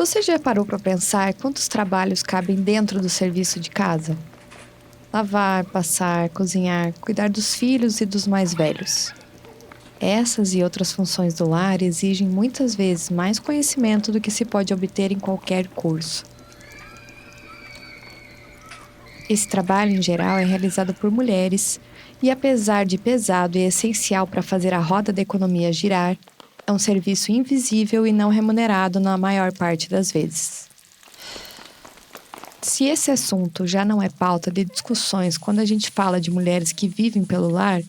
Você já parou para pensar quantos trabalhos cabem dentro do serviço de casa? Lavar, passar, cozinhar, cuidar dos filhos e dos mais velhos. Essas e outras funções do lar exigem muitas vezes mais conhecimento do que se pode obter em qualquer curso. Esse trabalho, em geral, é realizado por mulheres e, apesar de pesado e essencial para fazer a roda da economia girar, é um serviço invisível e não remunerado na maior parte das vezes. Se esse assunto já não é pauta de discussões quando a gente fala de mulheres que vivem pelo lar,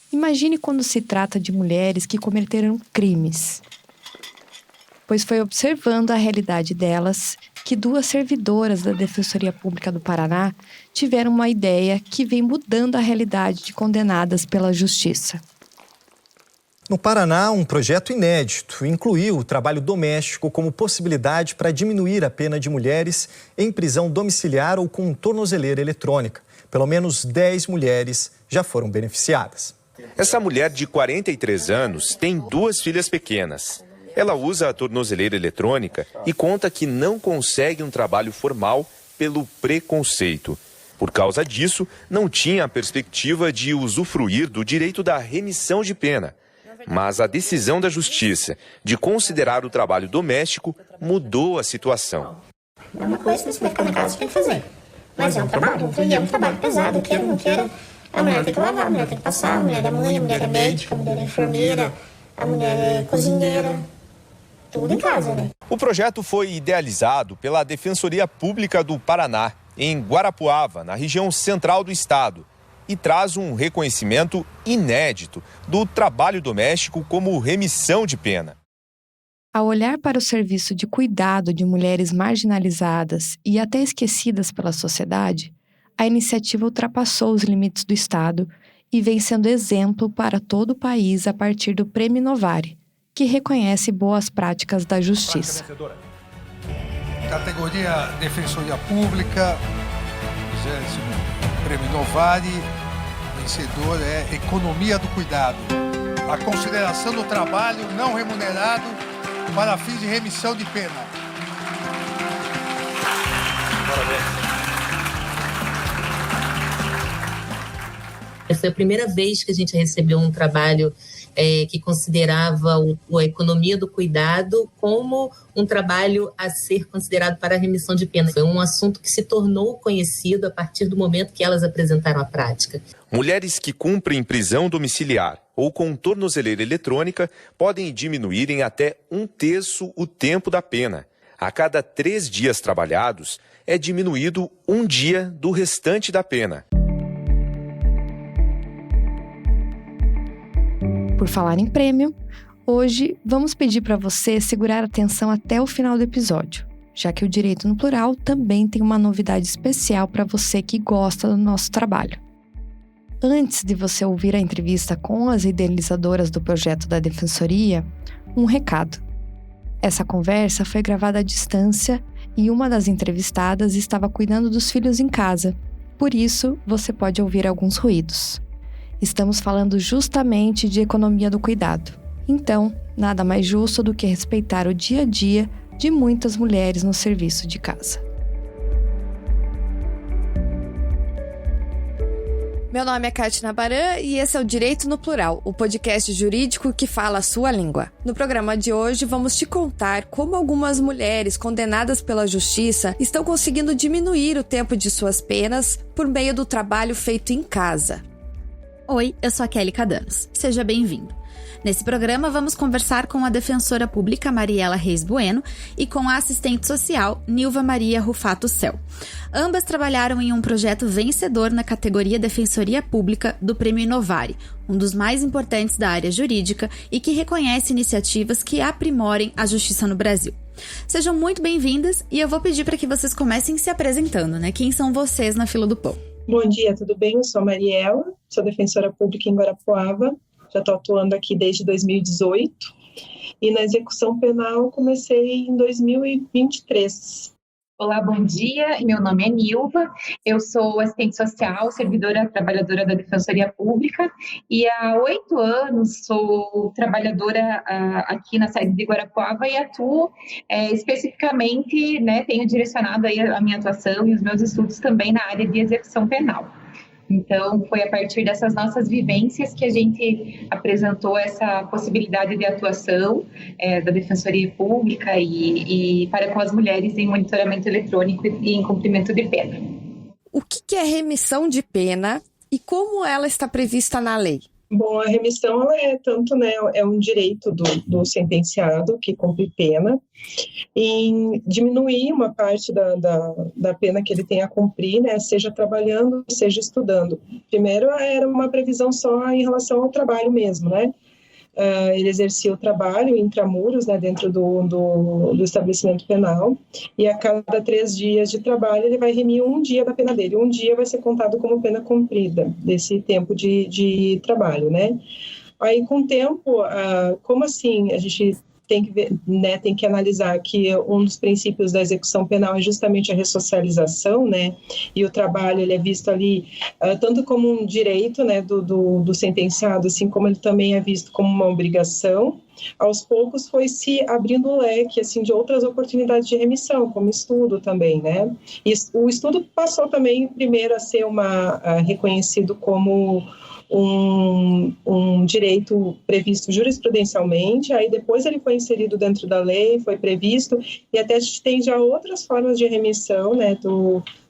imagine quando se trata de mulheres que cometeram crimes. Pois foi observando a realidade delas que 2 servidoras da Defensoria Pública do Paraná tiveram uma ideia que vem mudando a realidade de condenadas pela Justiça. No Paraná, um projeto inédito incluiu o trabalho doméstico como possibilidade para diminuir a pena de mulheres em prisão domiciliar ou com tornozeleira eletrônica. Pelo menos 10 mulheres já foram beneficiadas. Essa mulher de 43 anos tem 2 filhas pequenas. Ela usa a tornozeleira eletrônica e conta que não consegue um trabalho formal pelo preconceito. Por causa disso, não tinha a perspectiva de usufruir do direito da remissão de pena. Mas a decisão da Justiça de considerar o trabalho doméstico mudou a situação. É uma coisa que você vai ficar na casa, tem que fazer. Mas é um trabalho, e é um trabalho pesado, queira ou não queira. A mulher tem que lavar, a mulher tem que passar, a mulher é mãe, a mulher é médica, a mulher é enfermeira, a mulher é cozinheira. Tudo em casa, né? O projeto foi idealizado pela Defensoria Pública do Paraná, em Guarapuava, na região central do estado, e traz um reconhecimento inédito do trabalho doméstico como remissão de pena. Ao olhar para o serviço de cuidado de mulheres marginalizadas e até esquecidas pela sociedade, a iniciativa ultrapassou os limites do estado e vem sendo exemplo para todo o país a partir do Prêmio Novari, que reconhece boas práticas da justiça. Categoria Defensoria Pública, 20º Prêmio Novari, vencedor é Economia do Cuidado. A consideração do trabalho não remunerado para fins de remissão de pena. Parabéns. Foi a primeira vez que a gente recebeu um trabalho que considerava a economia do cuidado como um trabalho a ser considerado para a remissão de pena. Foi um assunto que se tornou conhecido a partir do momento que elas apresentaram a prática. Mulheres que cumprem prisão domiciliar ou com tornozeleira eletrônica podem diminuir em até 1/3 o tempo da pena. A cada 3 dias trabalhados, é diminuído 1 dia do restante da pena. Por falar em prêmio, hoje vamos pedir para você segurar a atenção até o final do episódio, já que o Direito no Plural também tem uma novidade especial para você que gosta do nosso trabalho. Antes de você ouvir a entrevista com as idealizadoras do projeto da Defensoria, um recado. Essa conversa foi gravada à distância e uma das entrevistadas estava cuidando dos filhos em casa, por isso você pode ouvir alguns ruídos. Estamos falando justamente de economia do cuidado. Então, nada mais justo do que respeitar o dia a dia de muitas mulheres no serviço de casa. Meu nome é Kátia Nabaran e esse é o Direito no Plural, o podcast jurídico que fala a sua língua. No programa de hoje, vamos te contar como algumas mulheres condenadas pela justiça estão conseguindo diminuir o tempo de suas penas por meio do trabalho feito em casa. Oi, eu sou a Kelly Cadanos. Seja bem-vindo. Nesse programa, vamos conversar com a defensora pública Mariela Reis Bueno e com a assistente social Nilva Maria Rufato Cel. Ambas trabalharam em um projeto vencedor na categoria Defensoria Pública do Prêmio Novari, um dos mais importantes da área jurídica e que reconhece iniciativas que aprimorem a justiça no Brasil. Sejam muito bem-vindas e eu vou pedir para que vocês comecem se apresentando, né? Quem são vocês na fila do pão? Bom dia, tudo bem? Eu sou a Mariela, sou defensora pública em Guarapuava, já estou atuando aqui desde 2018 e na execução penal comecei em 2023. Olá, bom dia. Meu nome é Nilva. Eu sou assistente social, servidora trabalhadora da Defensoria Pública e há 8 anos sou trabalhadora aqui na sede de Guarapuava e atuo especificamente, né, tenho direcionado aí a minha atuação e os meus estudos também na área de execução penal. Então, foi a partir dessas nossas vivências que a gente apresentou essa possibilidade de atuação da Defensoria Pública e para com as mulheres em monitoramento eletrônico e em cumprimento de pena. O que é remissão de pena e como ela está prevista na lei? Bom, a remissão ela é tanto, né, é um direito do sentenciado que cumpre pena em diminuir uma parte da pena que ele tem a cumprir, né, seja trabalhando, seja estudando. Primeiro era uma previsão só em relação ao trabalho mesmo, né? Ele exercia o trabalho intramuros, né, dentro do estabelecimento penal, e a cada 3 dias de trabalho ele vai remir 1 dia da pena dele. 1 dia vai ser contado como pena cumprida desse tempo de trabalho, né? Aí, com o tempo, como assim a gente tem que ver, né, tem que analisar que um dos princípios da execução penal é justamente a ressocialização, né, e o trabalho ele é visto ali tanto como um direito, né, do sentenciado, assim como ele também é visto como uma obrigação. Aos poucos foi se abrindo o leque assim de outras oportunidades de remissão, como estudo também, né? E o estudo passou também primeiro a ser reconhecido como um direito previsto jurisprudencialmente, aí depois ele foi inserido dentro da lei, foi previsto, e até a gente tem já outras formas de remissão, né,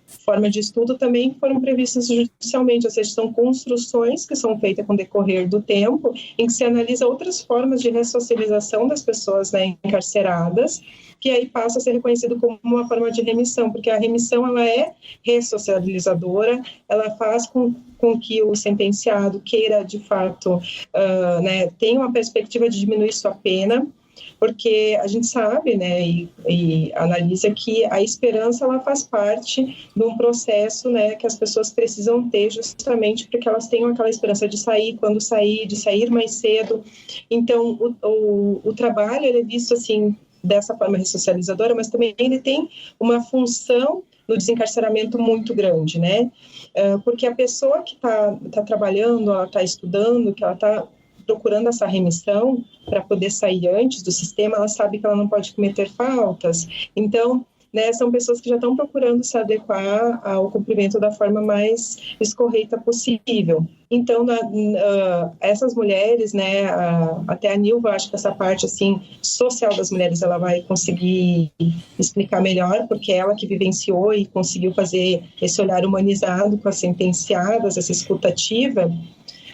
forma de estudo também que foram previstas judicialmente, ou seja, são construções que são feitas com o decorrer do tempo, em que se analisa outras formas de ressocialização das pessoas, né, encarceradas, que aí passa a ser reconhecido como uma forma de remissão, porque a remissão ela é ressocializadora, ela faz com que o sentenciado queira, de fato, né, tenha uma perspectiva de diminuir sua pena, porque a gente sabe, né, e analisa que a esperança ela faz parte de um processo, né, que as pessoas precisam ter justamente porque elas tenham aquela esperança de sair quando sair, de sair mais cedo. Então, o trabalho ele é visto assim dessa forma ressocializadora, mas também ele tem uma função no desencarceramento muito grande, né? Porque a pessoa que está trabalhando, ela está estudando, que ela está procurando essa remissão para poder sair antes do sistema, ela sabe que ela não pode cometer faltas. Então, né, são pessoas que já estão procurando se adequar ao cumprimento da forma mais escorreita possível. Então, essas mulheres, né, até a Nilva, acho que essa parte assim, social das mulheres ela vai conseguir explicar melhor, porque é ela que vivenciou e conseguiu fazer esse olhar humanizado com as sentenciadas, essa escuta ativa.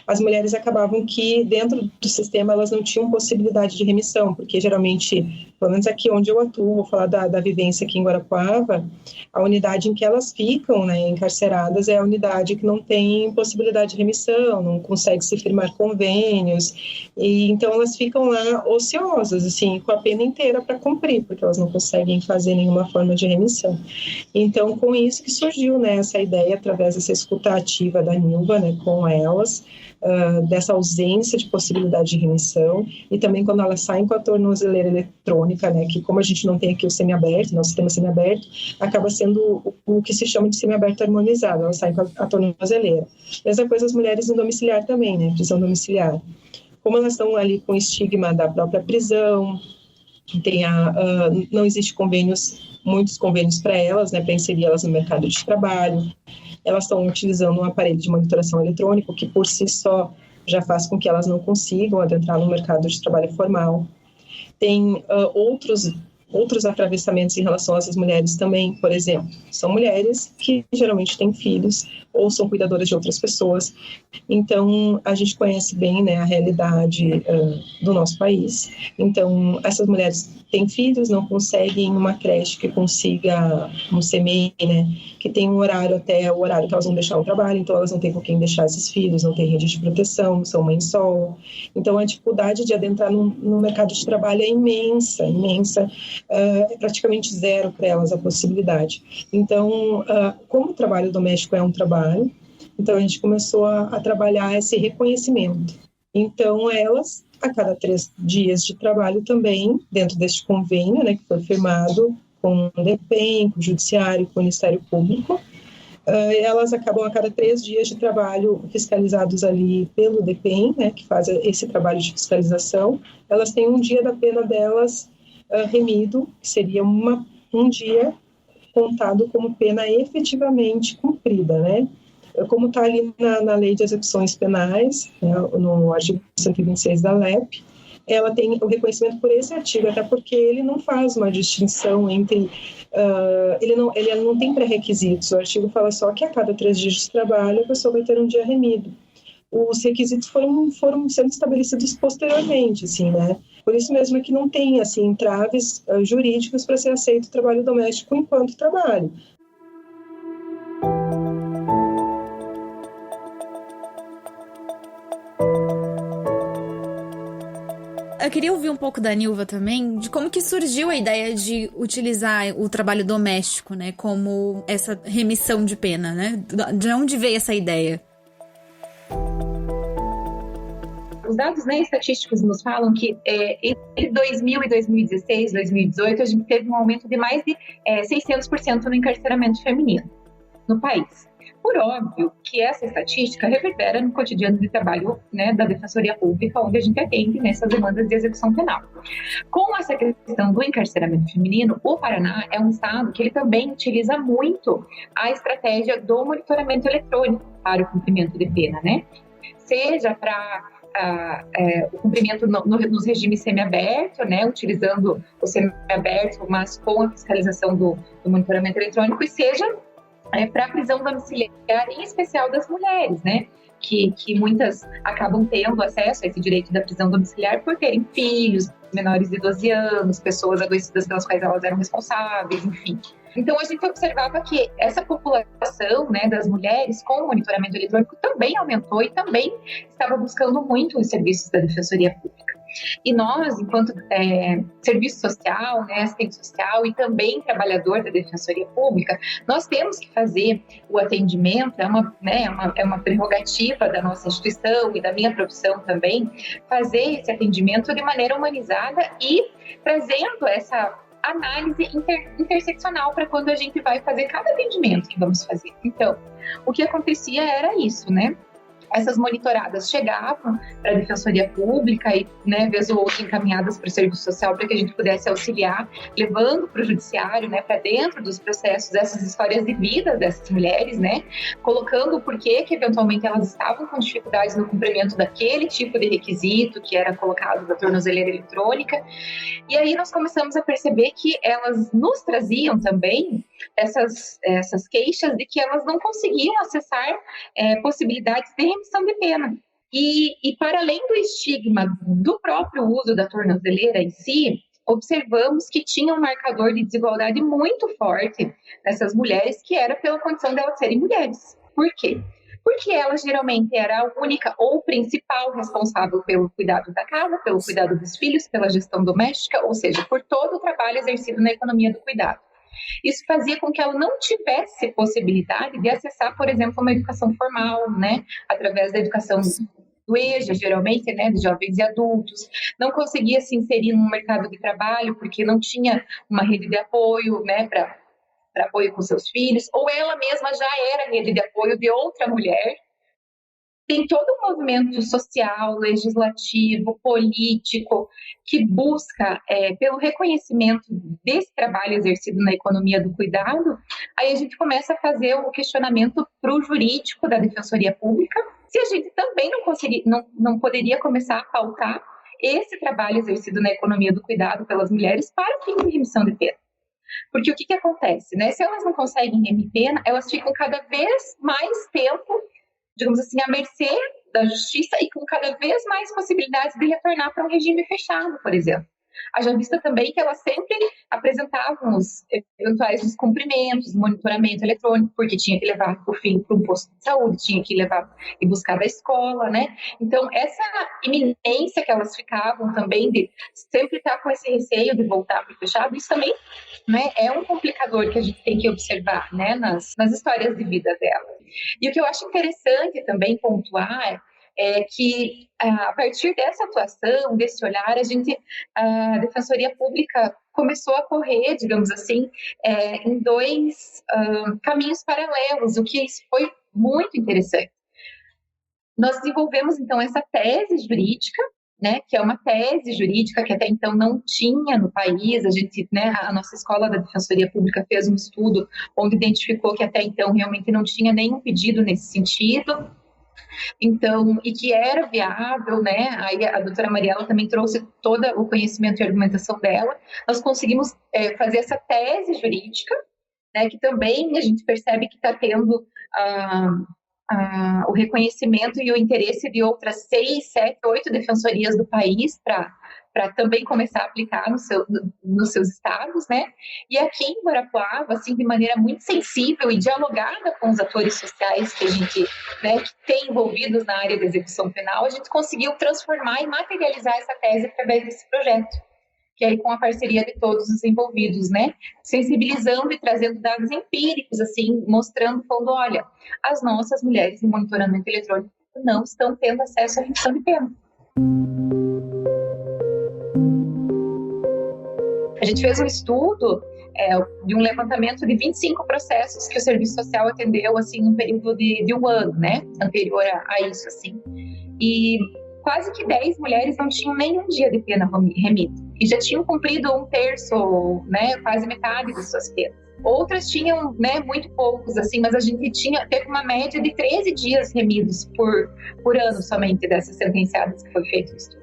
As mulheres acabavam que, dentro do sistema, elas não tinham possibilidade de remissão, porque geralmente, pelo menos aqui onde eu atuo, vou falar da vivência aqui em Guarapuava, a unidade em que elas ficam, né, encarceradas, é a unidade que não tem possibilidade de remissão, não consegue se firmar convênios, e então elas ficam lá ociosas, assim, com a pena inteira para cumprir, porque elas não conseguem fazer nenhuma forma de remissão. Então, com isso que surgiu, né, essa ideia, através dessa escuta ativa da Nilva, né, com elas, dessa ausência de possibilidade de remissão, e também quando elas saem com a tornozeleira eletrônica, né, que como a gente não tem aqui o semiaberto, nosso sistema semiaberto, acaba sendo o que se chama de semiaberto harmonizado, elas saem com a tornozeleira. Mesma coisa as mulheres no domiciliar também, né, prisão domiciliar. Como elas estão ali com o estigma da própria prisão, não existe muitos convênios para elas, né, para inserir elas no mercado de trabalho. Elas estão utilizando um aparelho de monitoração eletrônico que por si só já faz com que elas não consigam adentrar no mercado de trabalho formal. Tem outros atravessamentos em relação a essas mulheres também, por exemplo, são mulheres que geralmente têm filhos ou são cuidadoras de outras pessoas. Então, a gente conhece bem, né, a realidade do nosso país. Então, essas mulheres têm filhos, não conseguem uma creche que consiga um CMEI, né, que tem um horário até o horário que elas vão deixar o trabalho, então elas não têm com quem deixar esses filhos, não têm rede de proteção, são mãe solo. Então, a dificuldade de adentrar no mercado de trabalho é imensa, é praticamente zero para elas a possibilidade. Então, como o trabalho doméstico é um trabalho, então a gente começou a trabalhar esse reconhecimento. Então, elas, a cada 3 dias de trabalho também, dentro deste convênio, né, que foi firmado com o DEPEN, com o Judiciário, com o Ministério Público. Elas acabam a cada 3 dias de trabalho fiscalizados ali pelo DEPEN, né, que faz esse trabalho de fiscalização. Elas têm um dia da pena delas remido, que seria um dia contado como pena efetivamente cumprida, né? Como está ali na Lei de Execuções Penais, né, no artigo 126 da LEP, ela tem o reconhecimento por esse artigo, até porque ele não faz uma distinção entre... ele não tem pré-requisitos. O artigo fala só que a cada 3 dias de trabalho a pessoa vai ter um dia remido. Os requisitos foram sendo estabelecidos posteriormente, assim, né? Por isso mesmo é que não tem, assim, entraves jurídicos para ser aceito o trabalho doméstico enquanto trabalho. Eu queria ouvir um pouco da Nilva também, de como que surgiu a ideia de utilizar o trabalho doméstico, né, como essa remissão de pena, né? De onde veio essa ideia? Os dados, né, estatísticos nos falam que entre 2000 e 2016, 2018, a gente teve um aumento de mais de 600% no encarceramento feminino no país. Por óbvio que essa estatística reverbera no cotidiano de trabalho, né, da Defensoria Pública, onde a gente atende nessas demandas de execução penal. Com essa questão do encarceramento feminino, o Paraná é um estado que ele também utiliza muito a estratégia do monitoramento eletrônico para o cumprimento de pena, né? Seja para o cumprimento nos regimes semiaberto, né, utilizando o semiaberto, mas com a fiscalização do monitoramento eletrônico, e seja para a prisão domiciliar, em especial das mulheres, né, que muitas acabam tendo acesso a esse direito da prisão domiciliar por terem filhos menores de 12 anos, pessoas adoecidas pelas quais elas eram responsáveis, enfim. Então, a gente observava que essa população, né, das mulheres com o monitoramento eletrônico também aumentou e também estava buscando muito os serviços da Defensoria Pública. E nós, enquanto serviço social, né, assistente social e também trabalhador da Defensoria Pública, nós temos que fazer o atendimento, é uma prerrogativa da nossa instituição e da minha profissão também, fazer esse atendimento de maneira humanizada e trazendo essa análise interseccional para quando a gente vai fazer cada atendimento que vamos fazer. Então, o que acontecia era isso, né? Essas monitoradas chegavam para a Defensoria Pública e, né, vez ou outra, encaminhadas para o Serviço Social para que a gente pudesse auxiliar, levando para o Judiciário, né, para dentro dos processos, essas histórias de vida dessas mulheres, né, colocando o porquê que, eventualmente, elas estavam com dificuldades no cumprimento daquele tipo de requisito que era colocado da tornozeleira eletrônica. E aí nós começamos a perceber que elas nos traziam também essas queixas de que elas não conseguiam acessar possibilidades de remissão de pena. E para além do estigma do próprio uso da tornozeleira em si, observamos que tinha um marcador de desigualdade muito forte nessas mulheres, que era pela condição de elas serem mulheres. Por quê? Porque ela geralmente era a única ou principal responsável pelo cuidado da casa, pelo cuidado dos filhos, pela gestão doméstica, ou seja, por todo o trabalho exercido na economia do cuidado. Isso fazia com que ela não tivesse possibilidade de acessar, por exemplo, uma educação formal, né, através da educação do EJA, geralmente, né, de jovens e adultos. Não conseguia se inserir no mercado de trabalho porque não tinha uma rede de apoio, né, para apoio com seus filhos, ou ela mesma já era rede de apoio de outra mulher. Tem todo um movimento social, legislativo, político, que busca, pelo reconhecimento desse trabalho exercido na economia do cuidado. Aí a gente começa a fazer o questionamento para o jurídico da Defensoria Pública, se a gente também não poderia começar a pautar esse trabalho exercido na economia do cuidado pelas mulheres para fim de remissão de pena. Porque o que acontece, né? Se elas não conseguem remir pena, elas ficam cada vez mais tempo, digamos assim, à mercê da justiça e com cada vez mais possibilidades de retornar para um regime fechado, por exemplo. Haja vista também que elas sempre apresentavam os eventuais descumprimentos, monitoramento eletrônico, porque tinha que levar o filho para um posto de saúde, tinha que levar e buscar da escola, né? Então, essa iminência que elas ficavam também de sempre estar com esse receio de voltar para o fechado, isso também, né, é um complicador que a gente tem que observar, né, nas histórias de vida delas. E o que eu acho interessante também pontuar é que a partir dessa atuação, desse olhar, a Defensoria Pública começou a correr, digamos assim, em dois caminhos paralelos, o que foi muito interessante. Nós desenvolvemos, então, essa tese jurídica, né, que é uma tese jurídica que até então não tinha no país. A nossa escola da Defensoria Pública fez um estudo onde identificou que até então realmente não tinha nenhum pedido nesse sentido. Então, e que era viável, né? Aí a doutora Mariela também trouxe todo o conhecimento e argumentação dela. Nós conseguimos fazer essa tese jurídica, né? Que também a gente percebe que está tendo o reconhecimento e o interesse de outras 6, 7, 8 defensorias do país para também começar a aplicar nos seus estados, né? E aqui em Guarapuava, assim, de maneira muito sensível e dialogada com os atores sociais que a gente, né, que tem envolvidos na área da execução penal, a gente conseguiu transformar e materializar essa tese através desse projeto, que aí com a parceria de todos os envolvidos, né, sensibilizando e trazendo dados empíricos, assim, mostrando, falando, olha, as nossas mulheres em monitoramento eletrônico não estão tendo acesso à remissão de pena. A gente fez um estudo de um levantamento de 25 processos que o Serviço Social atendeu, assim, num período de um ano, né, anterior a isso, assim, e quase que 10 mulheres não tinham nenhum dia de pena remida, e já tinham cumprido 1/3, né, quase metade de suas penas. Outras tinham, né, muito poucos, assim, mas a gente teve uma média de 13 dias remidos por ano somente dessas sentenciadas que foi feito o estudo.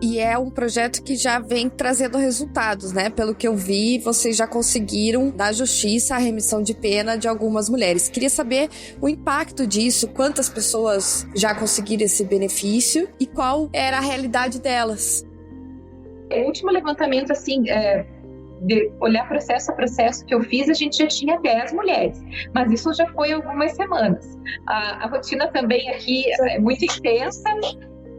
E é um projeto que já vem trazendo resultados, né? Pelo que eu vi, vocês já conseguiram, da justiça, a remissão de pena de algumas mulheres. Queria saber o impacto disso, quantas pessoas já conseguiram esse benefício e qual era a realidade delas. O último levantamento, assim, de olhar processo a processo que eu fiz, a gente já tinha 10 mulheres, mas isso já foi algumas semanas. A rotina também aqui é muito intensa.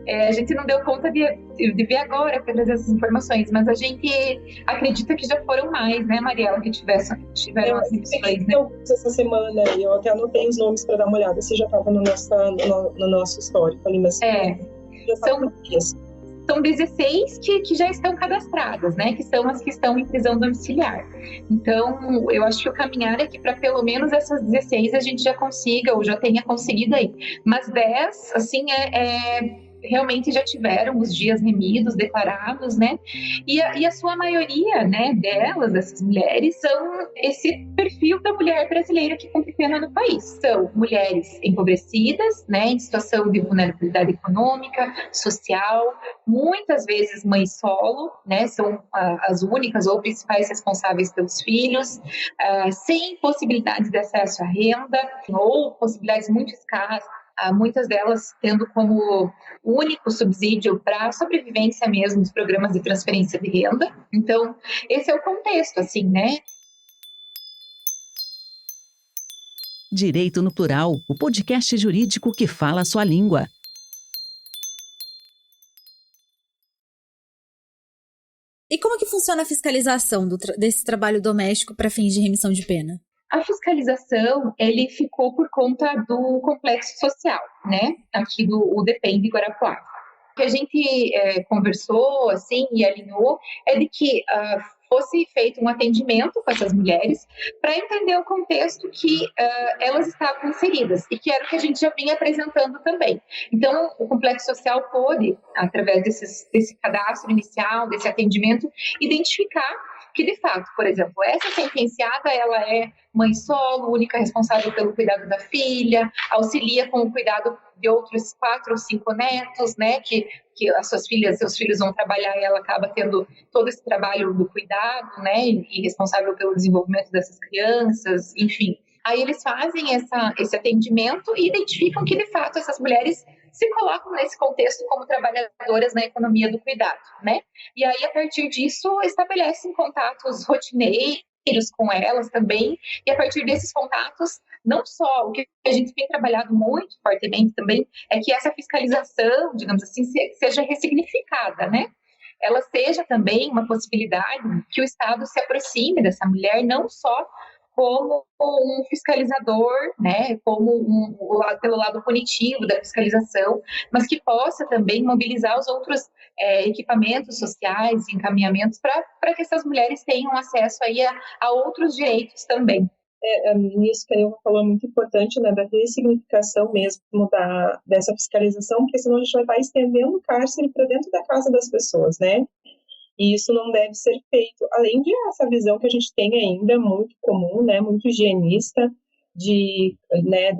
A gente não deu conta de ver agora para trazer essas informações, mas a gente acredita que já foram mais, né, Mariela, que tiveram as remissões, né? Essa semana, eu até anotei os nomes para dar uma olhada, se já estava no nosso histórico ali, mas são 16 que já estão cadastradas, né, que são as que estão em prisão domiciliar. Então, eu acho que o caminhar é que para pelo menos essas 16 a gente já consiga, ou já tenha conseguido aí. Mas 10, assim, realmente já tiveram os dias remidos, declarados, né? E a sua maioria, né, dessas mulheres, são esse perfil da mulher brasileira que cumpre pena no país. São mulheres empobrecidas, né, em situação de vulnerabilidade econômica, social, muitas vezes mães solo, né, são as únicas ou principais responsáveis pelos filhos, sem possibilidades de acesso à renda, ou possibilidades muito escassas, muitas delas tendo como único subsídio para a sobrevivência mesmo dos programas de transferência de renda. Então, esse é o contexto, assim, né? Direito no Plural, o podcast jurídico que fala a sua língua. E como que funciona a fiscalização desse trabalho doméstico para fins de remissão de pena? A fiscalização, ele ficou por conta do complexo social, né? Aqui do UDPEM de Guarapuava. O que a gente conversou, assim, e alinhou é de que fosse feito um atendimento com essas mulheres para entender o contexto que elas estavam inseridas e que era o que a gente já vinha apresentando também. Então, o complexo social pôde, através desse cadastro inicial, desse atendimento, identificar que, de fato, por exemplo, essa sentenciada, ela é mãe solo, única responsável pelo cuidado da filha, auxilia com o cuidado de outros 4 ou 5 netos, né, que as seus filhos vão trabalhar e ela acaba tendo todo esse trabalho do cuidado, né, e responsável pelo desenvolvimento dessas crianças, enfim. Aí eles fazem esse atendimento e identificam que, de fato, essas mulheres se colocam nesse contexto como trabalhadoras na economia do cuidado, né? E aí, a partir disso, estabelecem contatos rotineiros com elas também, e a partir desses contatos, não só, o que a gente tem trabalhado muito fortemente também, é que essa fiscalização, digamos assim, seja ressignificada, né? Ela seja também uma possibilidade que o Estado se aproxime dessa mulher, não só como um fiscalizador, né, pelo lado punitivo da fiscalização, mas que possa também mobilizar os outros equipamentos sociais, encaminhamentos para que essas mulheres tenham acesso aí a outros direitos também. Nisso que a Ilva falou é muito importante, né, da ressignificação mesmo dessa fiscalização, porque senão a gente vai estar estendendo o cárcere para dentro da casa das pessoas, né? E isso não deve ser feito, além de essa visão que a gente tem ainda muito comum, né, muito higienista, de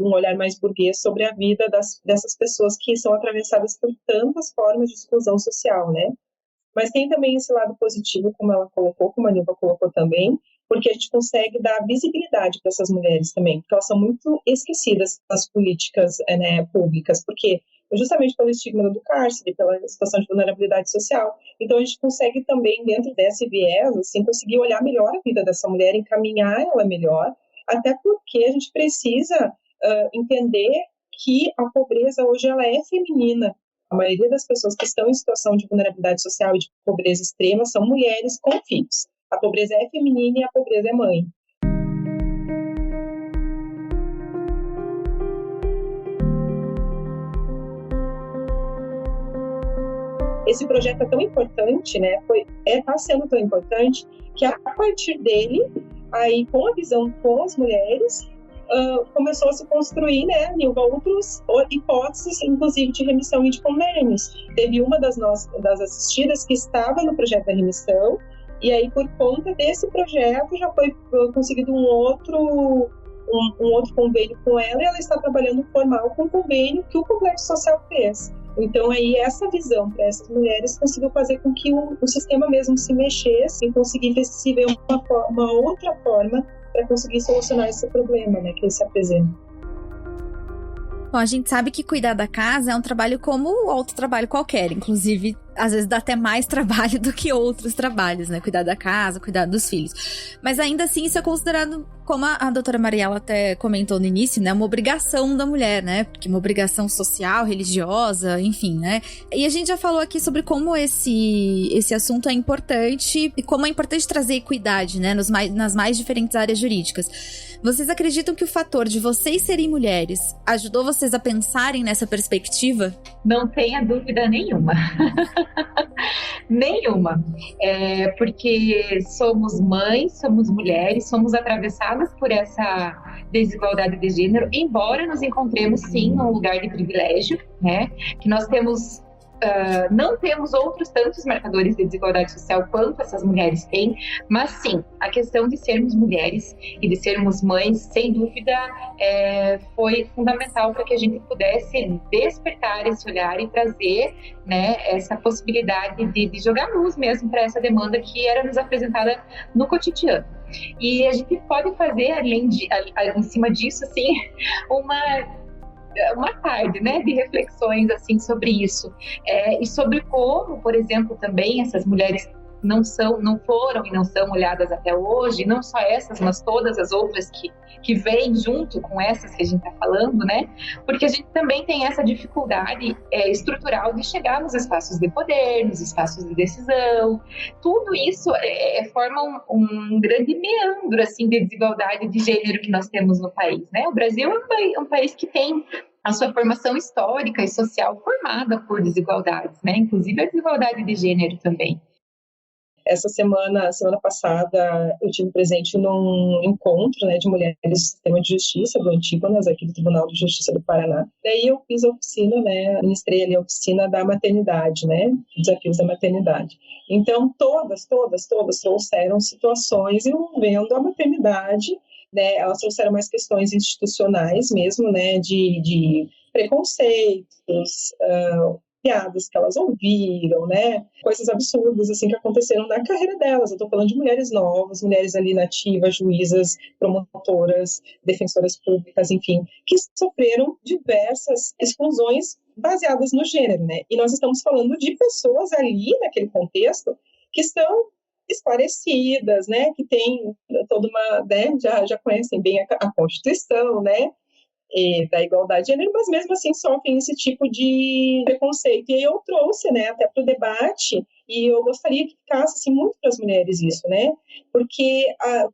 um olhar mais burguês sobre a vida dessas pessoas que são atravessadas por tantas formas de exclusão social, né? Mas tem também esse lado positivo, como ela colocou, como a Nilva colocou também, porque a gente consegue dar visibilidade para essas mulheres também, porque elas são muito esquecidas nas políticas públicas, porque justamente pelo estigma do cárcere, pela situação de vulnerabilidade social. Então, a gente consegue também, dentro desse viés, assim, conseguir olhar melhor a vida dessa mulher, encaminhar ela melhor, até porque a gente precisa entender que a pobreza hoje ela é feminina. A maioria das pessoas que estão em situação de vulnerabilidade social e de pobreza extrema são mulheres com filhos. A pobreza é feminina e a pobreza é mãe. Esse projeto é tão importante, né? Está sendo tão importante que a partir dele, aí com a visão com as mulheres, começou a se construir, né, outras hipóteses, inclusive de remissão e de convênios. Teve uma das assistidas que estava no projeto da remissão, e aí por conta desse projeto já foi conseguido um outro convênio com ela, e ela está trabalhando formal com o convênio que o Complexo Social fez. Então, aí, essa visão para essas mulheres conseguiu fazer com que o sistema mesmo se mexesse e conseguisse ver uma outra forma para conseguir solucionar esse problema, né, que ele se apresenta. Bom, a gente sabe que cuidar da casa é um trabalho como outro trabalho qualquer, inclusive, às vezes dá até mais trabalho do que outros trabalhos, né? Cuidar da casa, cuidar dos filhos. Mas ainda assim, isso é considerado, como a doutora Mariela até comentou no início, né? Uma obrigação da mulher, né? Porque uma obrigação social, religiosa, enfim, né? E a gente já falou aqui sobre como esse assunto é importante e como é importante trazer equidade, né? Nas mais diferentes áreas jurídicas. Vocês acreditam que o fator de vocês serem mulheres ajudou vocês a pensarem nessa perspectiva? Não tenha dúvida nenhuma. Nenhuma. Porque somos mães, somos mulheres, somos atravessadas por essa desigualdade de gênero, embora nos encontremos, sim, num lugar de privilégio, né? Que nós temos... não temos outros tantos marcadores de desigualdade social quanto essas mulheres têm, mas sim, a questão de sermos mulheres e de sermos mães, sem dúvida, foi fundamental para que a gente pudesse despertar esse olhar e trazer, né, essa possibilidade de jogar luz mesmo para essa demanda que era nos apresentada no cotidiano. E a gente pode fazer, em cima disso, assim, uma tarde, né, de reflexões assim sobre isso, e sobre como, por exemplo, também essas mulheres não foram e não são olhadas até hoje, não só essas, mas todas as outras que vêm junto com essas que a gente está falando, né? Porque a gente também tem essa dificuldade estrutural de chegar nos espaços de poder, nos espaços de decisão. Tudo isso forma um grande meandro assim de desigualdade de gênero que nós temos no país, né? O Brasil é um país que tem a sua formação histórica e social formada por desigualdades, né? Inclusive a desigualdade de gênero também. Essa semana passada, eu tive presente num encontro, né, de mulheres do Sistema de Justiça do Antígonas, aqui do Tribunal de Justiça do Paraná. Daí eu fiz a oficina, né, ministrei ali a oficina da maternidade, né, desafios da maternidade. Então, todas trouxeram situações envolvendo a maternidade, né, elas trouxeram mais questões institucionais mesmo, né, de preconceitos, piadas que elas ouviram, né? Coisas absurdas assim que aconteceram na carreira delas. Eu estou falando de mulheres novas, mulheres ali nativas, juízas, promotoras, defensoras públicas, enfim, que sofreram diversas exclusões baseadas no gênero, né? E nós estamos falando de pessoas ali naquele contexto que estão esclarecidas, né? Que tem toda uma, né? Já conhecem bem a Constituição, né? Da igualdade de gênero, mas mesmo assim sofrem esse tipo de preconceito. E aí eu trouxe, né, até para o debate E eu gostaria que ficasse assim, muito para as mulheres isso, né? Porque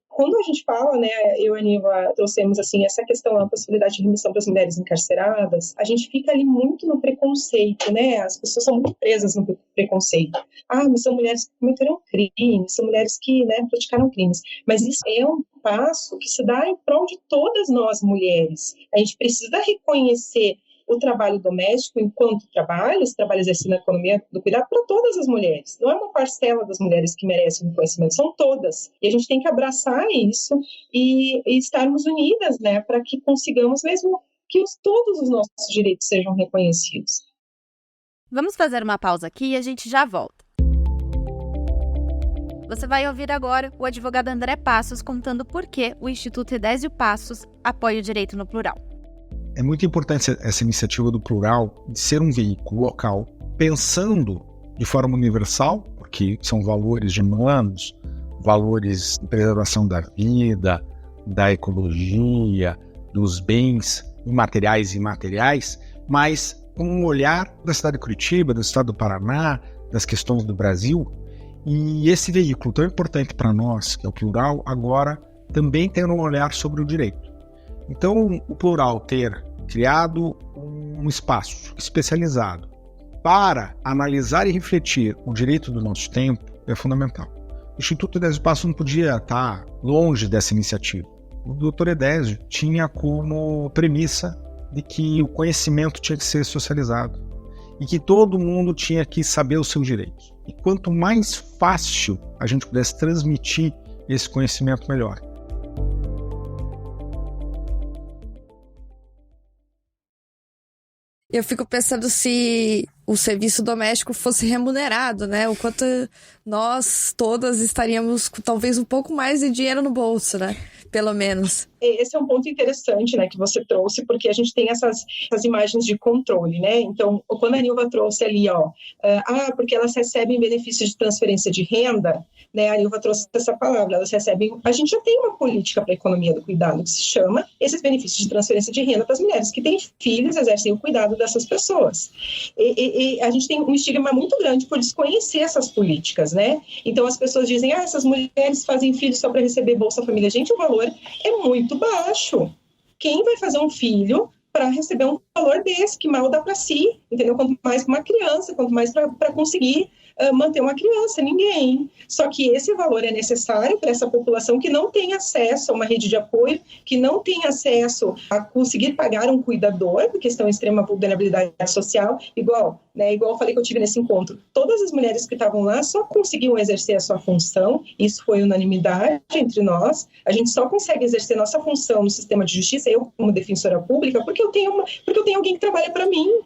quando a gente fala, né, eu e a Nilva trouxemos assim, essa questão da possibilidade de remissão para as mulheres encarceradas, a gente fica ali muito no preconceito, né? As pessoas são muito presas no preconceito. Mas são mulheres que cometeram crimes, são mulheres que, né, praticaram crimes. Mas isso é um passo que se dá em prol de todas nós mulheres. A gente precisa reconhecer o trabalho doméstico enquanto trabalho exercido na economia do cuidado para todas as mulheres. Não é uma parcela das mulheres que merecem reconhecimento, são todas. E a gente tem que abraçar isso e estarmos unidas, né, para que consigamos mesmo que todos os nossos direitos sejam reconhecidos. Vamos fazer uma pausa aqui e a gente já volta. Você vai ouvir agora o advogado André Passos contando por que o Instituto Edésio Passos apoia o direito no plural. É muito importante essa iniciativa do plural de ser um veículo local, pensando de forma universal, porque são valores humanos, valores de preservação da vida, da ecologia, dos bens materiais e imateriais, mas com um olhar da cidade de Curitiba, do estado do Paraná, das questões do Brasil. E esse veículo tão importante para nós, que é o plural, agora também tem um olhar sobre o direito. Então, o plural ter criado um espaço especializado para analisar e refletir o direito do nosso tempo é fundamental. O Instituto Edésio Passos não podia estar longe dessa iniciativa. O Dr. Edésio tinha como premissa de que o conhecimento tinha que ser socializado e que todo mundo tinha que saber os seus direitos. E quanto mais fácil a gente pudesse transmitir esse conhecimento, melhor. Eu fico pensando se o serviço doméstico fosse remunerado, né? O quanto nós todas estaríamos com talvez um pouco mais de dinheiro no bolso, né? Pelo menos. Esse é um ponto interessante, né, que você trouxe, porque a gente tem essas imagens de controle, né? Então, quando a Nilva trouxe ali, porque elas recebem benefícios de transferência de renda, né? A Nilva trouxe essa palavra, elas recebem. A gente já tem uma política para a economia do cuidado que se chama esses benefícios de transferência de renda para as mulheres que têm filhos, exercem o cuidado dessas pessoas. E a gente tem um estigma muito grande por desconhecer essas políticas, né? Então, as pessoas dizem, essas mulheres fazem filhos só para receber Bolsa Família. Gente, o valor é muito baixo. Quem vai fazer um filho para receber um valor desse, que mal dá para si, entendeu? Quanto mais para uma criança, quanto mais para conseguir manter uma criança, ninguém. Só que esse valor é necessário para essa população que não tem acesso a uma rede de apoio, que não tem acesso a conseguir pagar um cuidador, porque estão em extrema vulnerabilidade social, igual eu falei que eu tive nesse encontro. Todas as mulheres que estavam lá só conseguiam exercer a sua função, isso foi unanimidade entre nós, a gente só consegue exercer nossa função no sistema de justiça, eu como defensora pública, porque eu tenho alguém que trabalha para mim,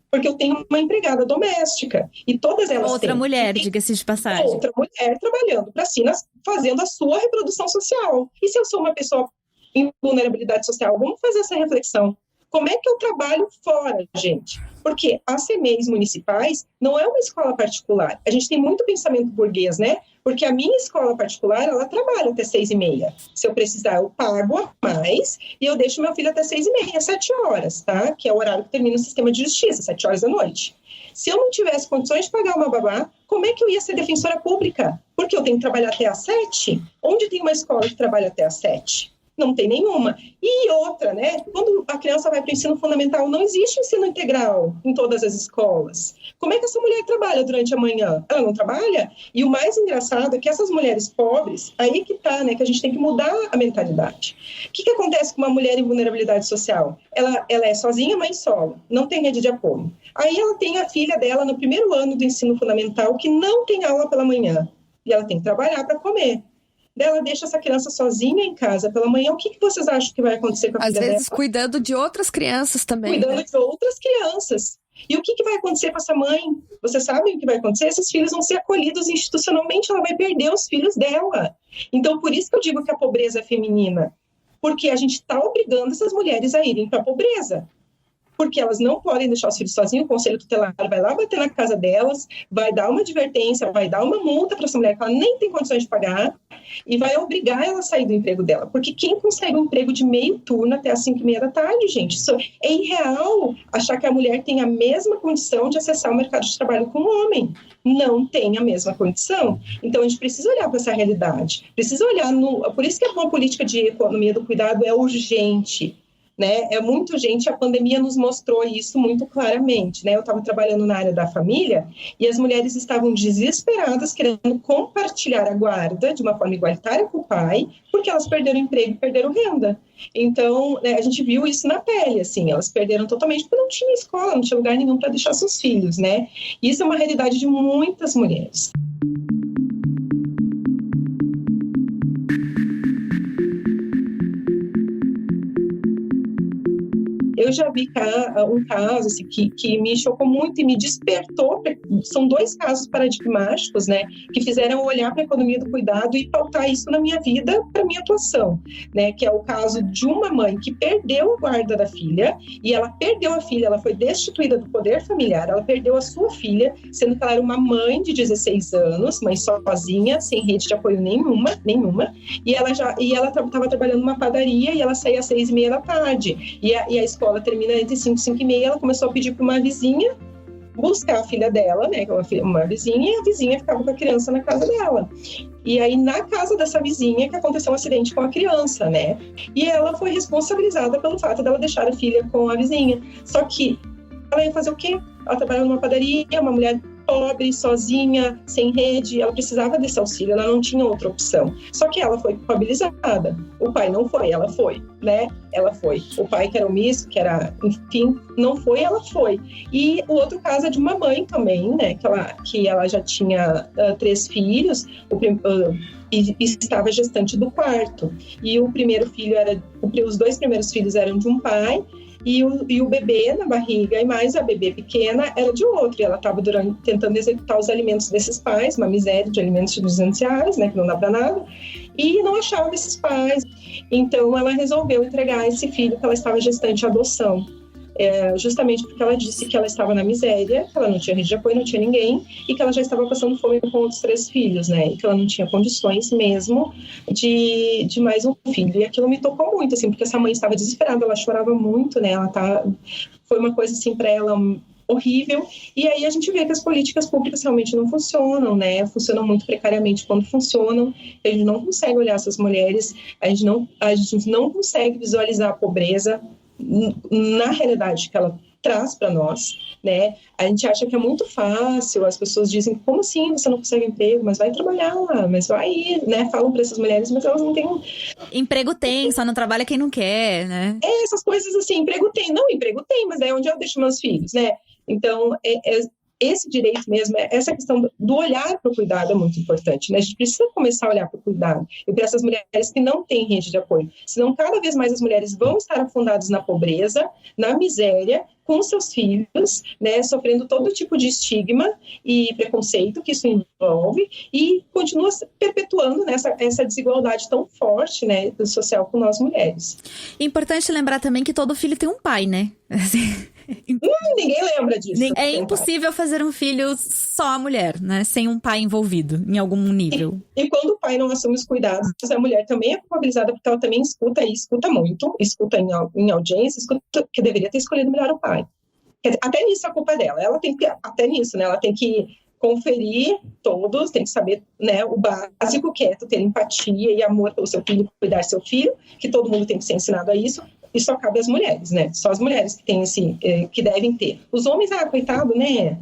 porque eu tenho uma empregada doméstica. E todas elas outra mulher, diga-se de passagem. Outra mulher trabalhando para si, fazendo a sua reprodução social. E se eu sou uma pessoa em vulnerabilidade social, vamos fazer essa reflexão. Como é que eu trabalho fora, gente? Porque as CMEs municipais não é uma escola particular. A gente tem muito pensamento burguês, né? Porque a minha escola particular, ela trabalha até 6h30. Se eu precisar, eu pago a mais e eu deixo meu filho até 6h30, 7 horas, tá? Que é o horário que termina o sistema de justiça, 7 horas da noite. Se eu não tivesse condições de pagar uma babá, como é que eu ia ser defensora pública? Porque eu tenho que trabalhar até às 7? Onde tem uma escola que trabalha até às 7? Não tem nenhuma. E outra, né? Quando a criança vai para o ensino fundamental, não existe ensino integral em todas as escolas. Como é que essa mulher trabalha durante a manhã? Ela não trabalha? E o mais engraçado é que essas mulheres pobres, aí que tá, né? Que a gente tem que mudar a mentalidade. O que acontece com uma mulher em vulnerabilidade social? Ela é sozinha, mãe solo, não tem rede de apoio. Aí ela tem a filha dela no primeiro ano do ensino fundamental que não tem aula pela manhã. E ela tem que trabalhar para comer. Ela deixa essa criança sozinha em casa pela manhã, o que vocês acham que vai acontecer com a filha dela? Às vezes cuidando de outras crianças também. Cuidando de outras crianças. E o que vai acontecer com essa mãe? Vocês sabem o que vai acontecer? Esses filhos vão ser acolhidos institucionalmente, ela vai perder os filhos dela. Então, por isso que eu digo que a pobreza é feminina. Porque a gente está obrigando essas mulheres a irem para a pobreza. porque elas não podem deixar os filhos sozinhos, o conselho tutelar vai lá bater na casa delas, vai dar uma advertência, vai dar uma multa para essa mulher que ela nem tem condições de pagar e vai obrigar ela a sair do emprego dela. Porque quem consegue um emprego de meio turno até as 5h30 da tarde, gente? Isso é irreal achar que a mulher tem a mesma condição de acessar o mercado de trabalho com o homem. Não tem a mesma condição. Então, a gente precisa olhar para essa realidade. Precisa olhar Por isso que uma política de economia do cuidado é urgente. Né? É muito urgente, a pandemia nos mostrou isso muito claramente, né? Eu estava trabalhando na área da família e as mulheres estavam desesperadas querendo compartilhar a guarda de uma forma igualitária com o pai, porque elas perderam emprego e perderam renda. Então, né, a gente viu isso na pele, assim, elas perderam totalmente porque não tinha escola, não tinha lugar nenhum para deixar seus filhos, né? Isso é uma realidade de muitas mulheres. Eu já vi um caso assim, que me chocou muito e me despertou. São 2 casos paradigmáticos, né, que fizeram olhar para a economia do cuidado e pautar isso na minha vida, para a minha atuação, né, que é o caso de uma mãe que perdeu a guarda da filha e ela perdeu a filha, ela foi destituída do poder familiar, ela perdeu a sua filha, sendo que ela era uma mãe de 16 anos, mãe sozinha, sem rede de apoio nenhuma, e ela estava trabalhando numa padaria e ela saía às 6h30 da tarde, e a escola termina entre 5 e 5h30, ela começou a pedir para uma vizinha buscar a filha dela, né, uma vizinha, e a vizinha ficava com a criança na casa dela. E aí, na casa dessa vizinha, que aconteceu um acidente com a criança, né, e ela foi responsabilizada pelo fato dela deixar a filha com a vizinha. Só que ela ia fazer o quê? Ela trabalhava numa padaria, uma mulher pobre, sozinha, sem rede, ela precisava desse auxílio, ela não tinha outra opção. Só que ela foi culpabilizada. O pai não foi, ela foi, né? Ela foi. O pai que era omisso, que era, enfim, não foi, ela foi. E o outro caso é de uma mãe também, né? Que ela já tinha 3 filhos, e estava gestante do 4º. E o primeiro filho os 2 primeiros filhos eram de um pai, e o bebê na barriga e mais a bebê pequena era de outro. E ela estava tentando executar os alimentos desses pais, uma miséria de alimentos essenciais, né, que não dá para nada, e não achava esses pais. Então, ela resolveu entregar esse filho que ela estava gestante à adoção. Justamente porque ela disse que ela estava na miséria, que ela não tinha rede de apoio, não tinha ninguém, e que ela já estava passando fome com outros 3 filhos, né? E que ela não tinha condições mesmo de mais um filho. E aquilo me tocou muito, assim, porque essa mãe estava desesperada, ela chorava muito, né? Foi uma coisa, assim, para ela horrível. E aí a gente vê que as políticas públicas realmente não funcionam, né? Funcionam muito precariamente quando funcionam. A gente não consegue olhar essas mulheres, a gente não consegue visualizar a pobreza na realidade que ela traz para nós, né? A gente acha que é muito fácil, as pessoas dizem, como assim você não consegue emprego? Mas vai trabalhar lá, mas vai, né? Falam para essas mulheres, mas elas não têm... Emprego tem, só não trabalha quem não quer, né? Essas coisas assim, emprego tem, mas é onde eu deixo meus filhos, né? Então, esse direito mesmo, essa questão do olhar para o cuidado é muito importante, né? A gente precisa começar a olhar para o cuidado e para essas mulheres que não têm rede de apoio. Senão, cada vez mais as mulheres vão estar afundadas na pobreza, na miséria, com seus filhos, né? Sofrendo todo tipo de estigma e preconceito que isso envolve e continua perpetuando, né, essa desigualdade tão forte, né, social com nós mulheres. Importante lembrar também que todo filho tem um pai, né? Ninguém lembra disso. É impossível fazer um filho só a mulher, né? Sem um pai envolvido em algum nível. E quando o pai não assume os cuidados, a mulher também é culpabilizada porque ela também escuta muito, escuta em audiência, escuta que deveria ter escolhido melhor o pai. Até nisso a culpa é dela. Ela tem que, até nisso, né? Ela tem que conferir todos, tem que saber, né, o básico, que é ter empatia e amor pelo seu filho, cuidar do seu filho, que todo mundo tem que ser ensinado a isso. E só cabe às mulheres, né? Só as mulheres que têm que devem ter. Os homens, coitado, né?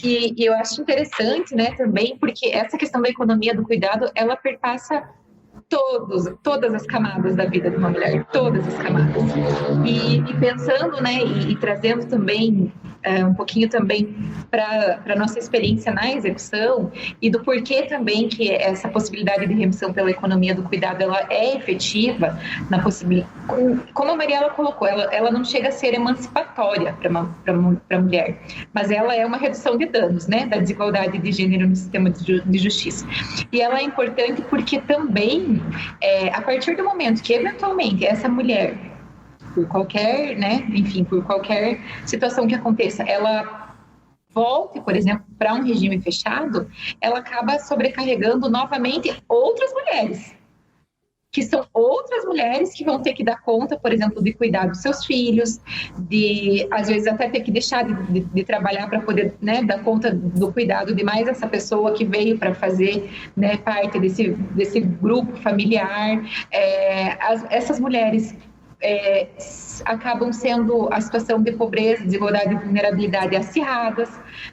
E eu acho interessante, né, também, porque essa questão da economia do cuidado, ela perpassa todas as camadas da vida de uma mulher, todas as camadas. E pensando, né, e trazendo também um pouquinho também para a nossa experiência na execução e do porquê também que essa possibilidade de remissão pela economia do cuidado, ela é efetiva, como a Mariela colocou, ela não chega a ser emancipatória para a mulher, mas ela é uma redução de danos, né, da desigualdade de gênero no sistema de justiça. E ela é importante porque também, a partir do momento que eventualmente essa mulher qualquer, né, enfim, por qualquer situação que aconteça, ela volte, por exemplo, para um regime fechado, ela acaba sobrecarregando novamente outras mulheres, que são outras mulheres que vão ter que dar conta, por exemplo, de cuidar dos seus filhos, de, às vezes, até ter que deixar de trabalhar para poder, né, dar conta do cuidado de mais essa pessoa que veio para fazer, né, parte desse grupo familiar. Essas mulheres acabam sendo a situação de pobreza, desigualdade e vulnerabilidade acirradas,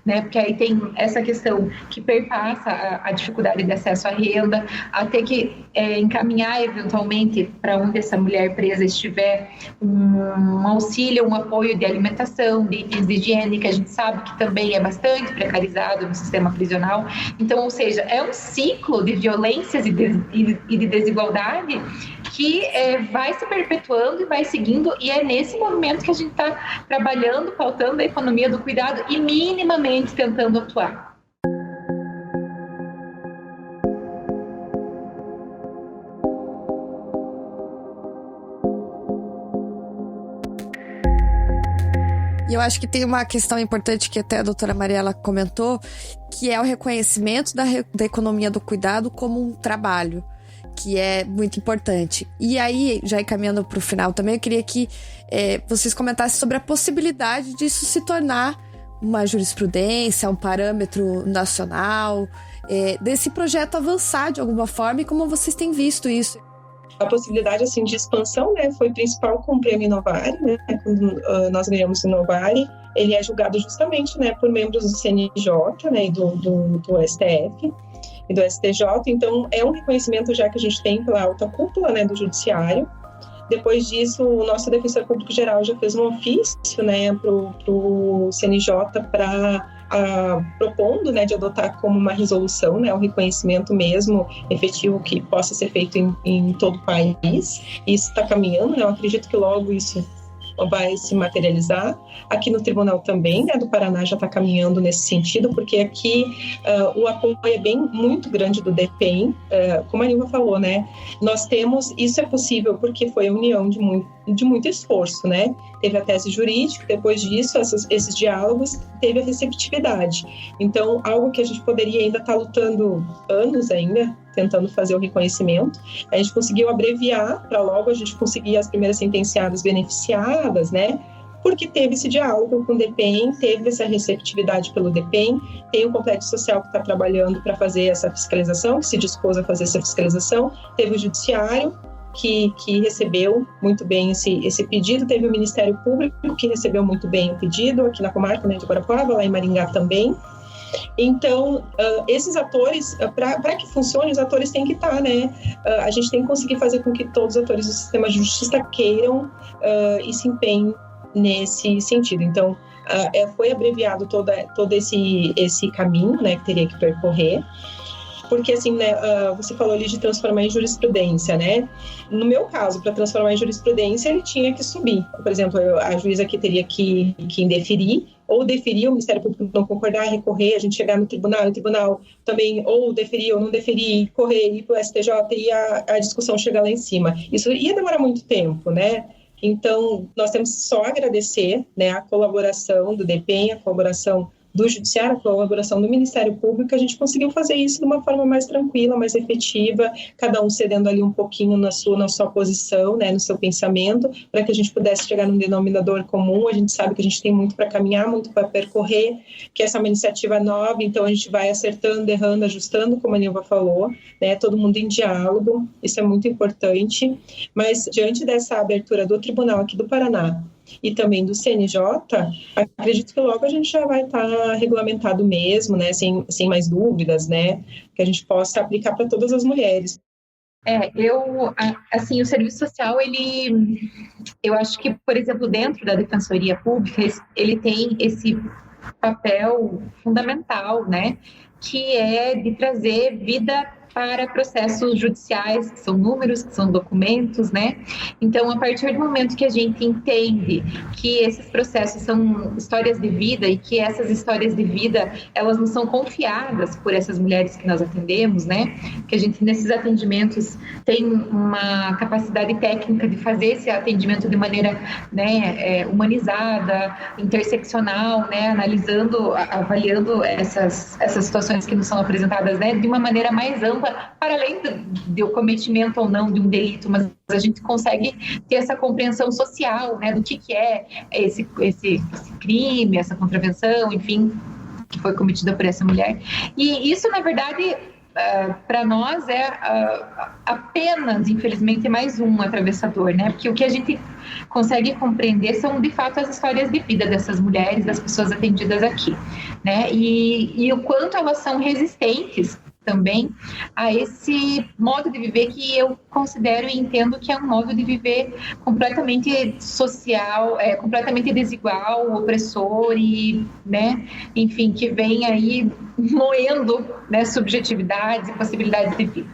né? Porque aí tem essa questão que perpassa a dificuldade de acesso à renda, a ter que encaminhar eventualmente para onde essa mulher presa estiver um auxílio, um apoio de alimentação, de itens de higiene, que a gente sabe que também é bastante precarizado no sistema prisional. Então, ou seja, é um ciclo de violências e de desigualdade que vai se perpetuando e vai seguindo, e é nesse movimento que a gente está trabalhando, pautando a economia do cuidado e minimamente tentando atuar. E eu acho que tem uma questão importante que até a doutora Mariela comentou, que é o reconhecimento da economia do cuidado como um trabalho, que é muito importante. E aí, já encaminhando para o final também, eu queria que vocês comentassem sobre a possibilidade disso se tornar uma jurisprudência, um parâmetro nacional, desse projeto avançar de alguma forma, e como vocês têm visto isso. A possibilidade assim, de expansão, né, foi principal com o Prêmio Inovari, né, quando nós ganhamos o Inovari. Ele é julgado justamente, né, por membros do CNJ, né, e do STF e do STJ, então é um reconhecimento já que a gente tem pela alta cúpula, né, do judiciário. Depois disso, o nosso defensor público geral já fez um ofício, né, pro CNJ propondo, né, de adotar como uma resolução, né, o reconhecimento mesmo efetivo que possa ser feito em todo o país. Isso está caminhando, né, eu acredito que logo isso vai se materializar. Aqui no Tribunal também, né, do Paraná já está caminhando nesse sentido, porque aqui o apoio é muito grande do DPEM, como a Nilva falou, né, nós temos, isso é possível porque foi a união de muito esforço, né, teve a tese jurídica, depois disso, esses diálogos, teve a receptividade. Então, algo que a gente poderia ainda estar lutando anos ainda, tentando fazer o reconhecimento, a gente conseguiu abreviar para logo a gente conseguir as primeiras sentenciadas beneficiadas, né? Porque teve esse diálogo com o DPEM, teve essa receptividade pelo DPEM, tem o Complexo Social que está trabalhando para fazer essa fiscalização, que se dispôs a fazer essa fiscalização, teve o Judiciário, que recebeu muito bem esse pedido, teve o Ministério Público, que recebeu muito bem o pedido, aqui na comarca, né, de Guarapuava, lá em Maringá também. Então, esses atores, para que funcione, os atores têm que estar, né? A gente tem que conseguir fazer com que todos os atores do sistema de justiça queiram e se empenhem nesse sentido. Então, foi abreviado todo esse caminho, né, que teria que percorrer. Porque, assim, né, você falou ali de transformar em jurisprudência, né? No meu caso, para transformar em jurisprudência, ele tinha que subir. Por exemplo, a juíza aqui teria que indeferir, ou deferir, o Ministério Público não concordar, recorrer, a gente chegar no tribunal, o tribunal também ou deferir ou não deferir, correr, ir para o STJ e a discussão chegar lá em cima. Isso ia demorar muito tempo, né? Então, nós temos só a agradecer, né, a colaboração do DPEM, a colaboração do Judiciário, a colaboração do Ministério Público, a gente conseguiu fazer isso de uma forma mais tranquila, mais efetiva, cada um cedendo ali um pouquinho na sua posição, né, no seu pensamento, para que a gente pudesse chegar num denominador comum. A gente sabe que a gente tem muito para caminhar, muito para percorrer, que essa é uma iniciativa nova, então a gente vai acertando, errando, ajustando, como a Nilva falou, né, todo mundo em diálogo, isso é muito importante. Mas diante dessa abertura do Tribunal aqui do Paraná, e também do CNJ, acredito que logo a gente já vai estar regulamentado mesmo, né, sem mais dúvidas, né, que a gente possa aplicar para todas as mulheres. O serviço social, eu acho que, por exemplo, dentro da Defensoria Pública, ele tem esse papel fundamental, né, que é de trazer vida para processos judiciais, que são números, que são documentos, né? Então, a partir do momento que a gente entende que esses processos são histórias de vida e que essas histórias de vida, elas não são confiadas por essas mulheres que nós atendemos, né? Que a gente, nesses atendimentos, tem uma capacidade técnica de fazer esse atendimento de maneira, né, humanizada, interseccional, né? Analisando, avaliando essas situações que nos são apresentadas, né? De uma maneira mais ampla, para além do cometimento ou não de um delito, mas a gente consegue ter essa compreensão social, né, do que é esse crime, essa contravenção, enfim, que foi cometida por essa mulher. E isso, na verdade, para nós é apenas, infelizmente, mais um atravessador, né? Porque o que a gente consegue compreender são, de fato, as histórias de vida dessas mulheres, das pessoas atendidas aqui, né? E o quanto elas são resistentes também a esse modo de viver que eu considero e entendo que é um modo de viver completamente social, completamente desigual, opressor e, né, enfim, que vem aí moendo, né, subjetividades e possibilidades de vida.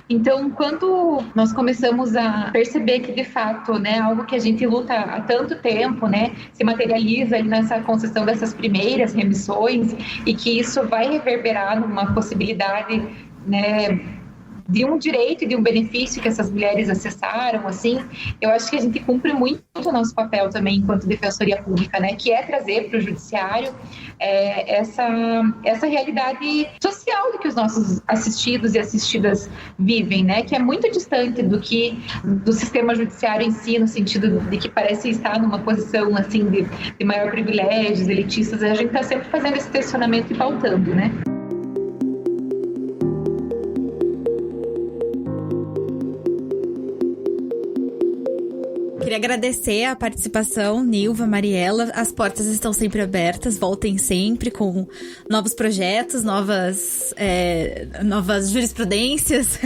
Então, quando nós começamos a perceber que, de fato, né, algo que a gente luta há tanto tempo, né, se materializa ali nessa concessão dessas primeiras remissões e que isso vai reverberar numa possibilidade, né, de um direito e de um benefício que essas mulheres acessaram, assim, eu acho que a gente cumpre muito o nosso papel também enquanto defensoria pública, né, que é trazer para o judiciário essa realidade social do que os nossos assistidos e assistidas vivem, né, que é muito distante do sistema judiciário em si, no sentido de que parece estar numa posição, assim, de maior privilégios, elitistas. A gente está sempre fazendo esse questionamento e pautando, né. Queria agradecer a participação, Nilva, Mariela. As portas estão sempre abertas, voltem sempre com novos projetos, novas jurisprudências.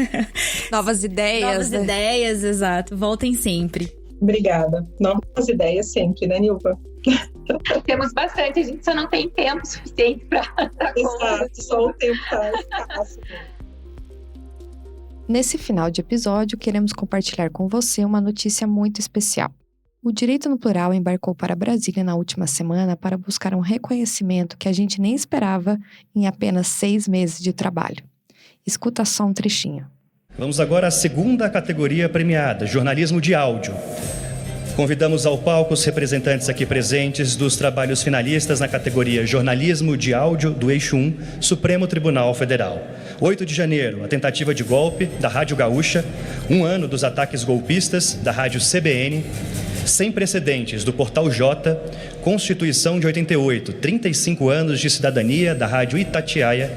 Novas ideias. Novas ideias, exato. Voltem sempre. Obrigada. Novas ideias sempre, né, Nilva? Temos bastante, a gente só não tem tempo suficiente para dar conta. Exato, só o tempo está escasso. Nesse final de episódio, queremos compartilhar com você uma notícia muito especial. O Direito no Plural embarcou para Brasília na última semana para buscar um reconhecimento que a gente nem esperava em apenas 6 meses de trabalho. Escuta só um trechinho. Vamos agora à segunda categoria premiada, jornalismo de áudio. Convidamos ao palco os representantes aqui presentes dos trabalhos finalistas na categoria Jornalismo de Áudio do Eixo 1, Supremo Tribunal Federal. 8 de janeiro, a tentativa de golpe da Rádio Gaúcha, 1 ano dos ataques golpistas da Rádio CBN, sem precedentes do Portal J, Constituição de 88, 35 anos de cidadania da Rádio Itatiaia,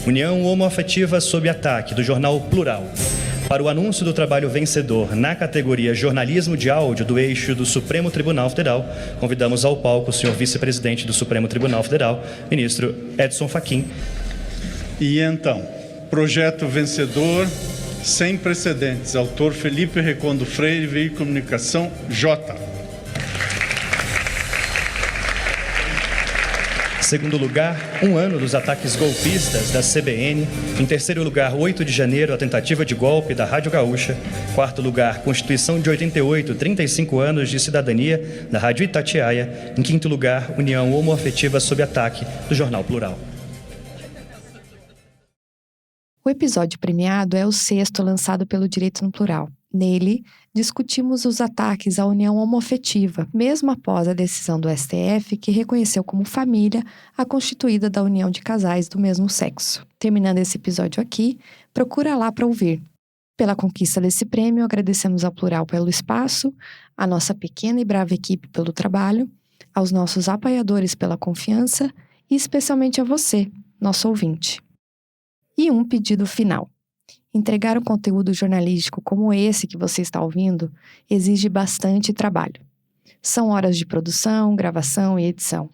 União Homoafetiva sob ataque do Jornal Plural. Para o anúncio do trabalho vencedor na categoria Jornalismo de Áudio do Eixo do Supremo Tribunal Federal, convidamos ao palco o senhor vice-presidente do Supremo Tribunal Federal, ministro Edson Fachin. E então, projeto vencedor, sem precedentes, autor Felipe Recondo Freire, Veículo de Comunicação, J. Segundo lugar, 1 ano dos ataques golpistas da CBN. Em terceiro lugar, 8 de janeiro, a tentativa de golpe da Rádio Gaúcha. Quarto lugar, Constituição de 88, 35 anos de cidadania da Rádio Itatiaia. Em quinto lugar, União Homoafetiva sob ataque do Jornal Plural. O episódio premiado é o 6º lançado pelo Direito no Plural. Nele, discutimos os ataques à união homoafetiva, mesmo após a decisão do STF que reconheceu como família a constituída da união de casais do mesmo sexo. Terminando esse episódio aqui, procura lá para ouvir. Pela conquista desse prêmio, agradecemos ao Plural pelo espaço, à nossa pequena e brava equipe pelo trabalho, aos nossos apoiadores pela confiança e especialmente a você, nosso ouvinte. E um pedido final. Entregar um conteúdo jornalístico como esse que você está ouvindo exige bastante trabalho. São horas de produção, gravação e edição.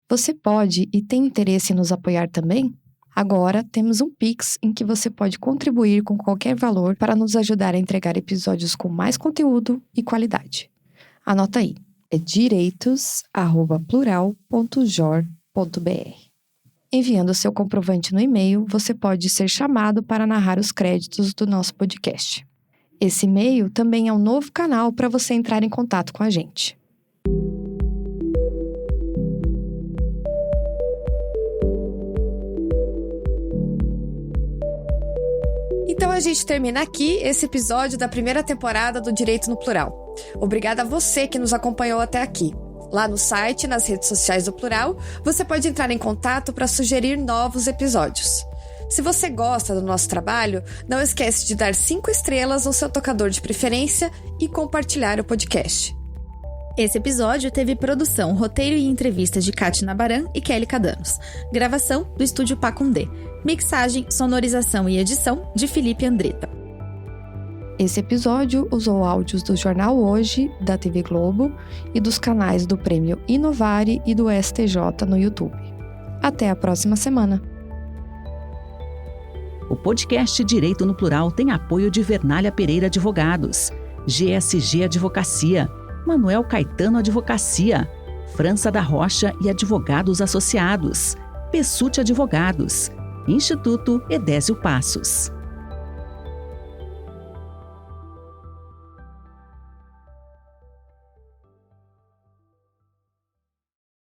Você pode e tem interesse em nos apoiar também? Agora temos um Pix em que você pode contribuir com qualquer valor para nos ajudar a entregar episódios com mais conteúdo e qualidade. Anota aí, é direitos@plural.jor.br. Enviando seu comprovante no e-mail, você pode ser chamado para narrar os créditos do nosso podcast. Esse e-mail também é um novo canal para você entrar em contato com a gente. Então a gente termina aqui esse episódio da primeira temporada do Direito no Plural. Obrigada a você que nos acompanhou até aqui. Lá no site e nas redes sociais do Plural, você pode entrar em contato para sugerir novos episódios. Se você gosta do nosso trabalho, não esquece de dar 5 estrelas no seu tocador de preferência e compartilhar o podcast. Esse episódio teve produção, roteiro e entrevistas de Kátia Nabaran e Kelly Cadanos. Gravação do Estúdio Pacundê. Mixagem, sonorização e edição de Felipe Andretta. Esse episódio usou áudios do Jornal Hoje, da TV Globo e dos canais do Prêmio Inovare e do STJ no YouTube. Até a próxima semana. O podcast Direito no Plural tem apoio de Vernalha Pereira Advogados, GSG Advocacia, Manuel Caetano Advocacia, França da Rocha e Advogados Associados, Pessute Advogados, Instituto Edésio Passos.